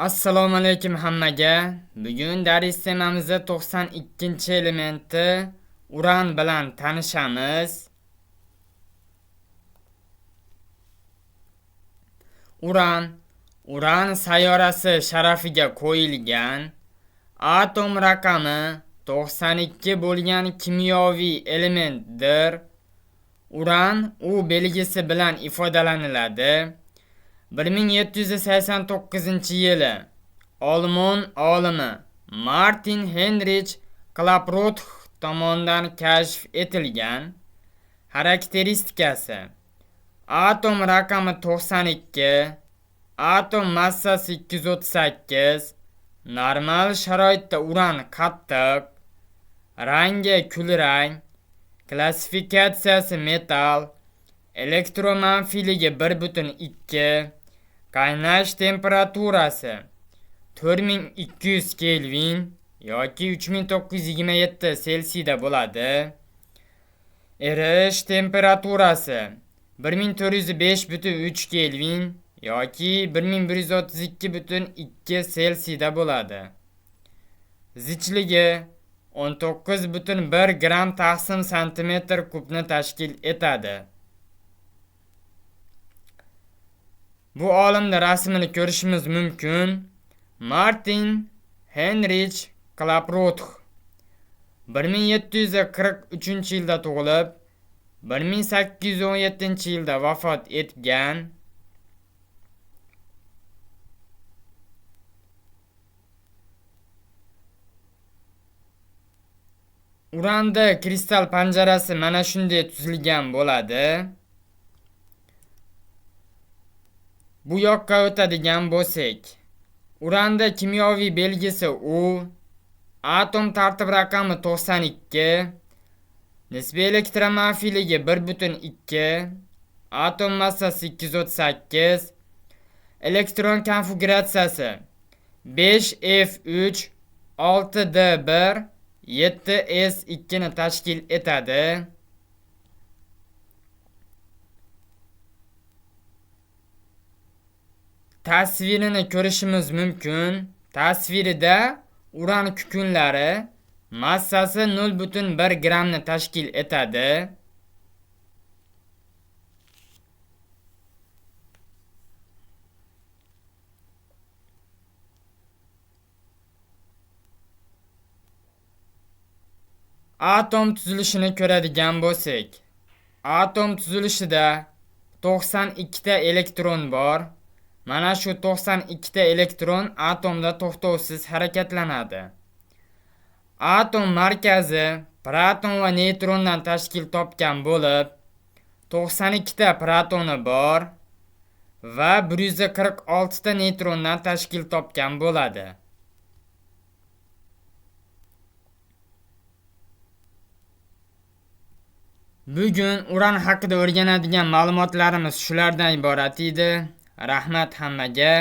Assalomu alaykum hammaga. Bugun dars temamizda 92-elementi uran bilan tanishamiz. Uran sayyorasi sharafiga qo'yilgan atom raqami 92 bo'lgan kimyoviy elementdir. Uran u belgisi bilan ifodalaniladi. 1789-yili Olmon olimi Martin Heinrich Klaproth tomonidan kashf etilgan. Xarakteristikasi: atom raqami 92, atom massasi 238, normal sharoitda uran qattiq, rangi kulrang, klassifikatsiyasi metal, elektromanfiyligi 1,2, qaynash temperaturasi 4200 Kelvin yoki 3927 Selsiyda bo'ladi. Erish temperaturasi 1405,3 Kelvin yoki 1132,2 Selsiyda bo'ladi. Zichligi 19,1 gram taqsim santimetr kubni tashkil etadi. Bu olimning rasmini ko'rishimiz mumkin. Martin Heinrich Klaproth 1743-yilda tug'ilib, 1817-yilda vafot etgan. Uranda kristal panjarasi mana shunday tuzilgan bo'ladi. Bu yoqqa o'tadigan bo'lsak, uranda kimyoviy belgisi U, atom tartib raqami 92, nisbiy elektromanfiyligi 1,2, atom massasi 238, elektron konfiguratsiyasi 5F3, 6D1, 7S2 ni tashkil etadi. Tasvirini ko'rishimiz mumkin. Tasvirida uran kukunlari massasi 0,1 gramni tashkil etadi. Atom tuzilishini ko'radigan bo'lsak, atom tuzilishida 92 ta elektron bor. Mana shu 92 ta elektron atomda to'xtovsiz harakatlanadi. Atom markazi proton va neytrondan tashkil topgan bo'lib, 92 ta protoni bor va 146 ta neytrondan tashkil topgan bo'ladi. Bugun uran haqida o'rganadigan ma'lumotlarimiz shulardan iborat edi. Rahmat hammaga.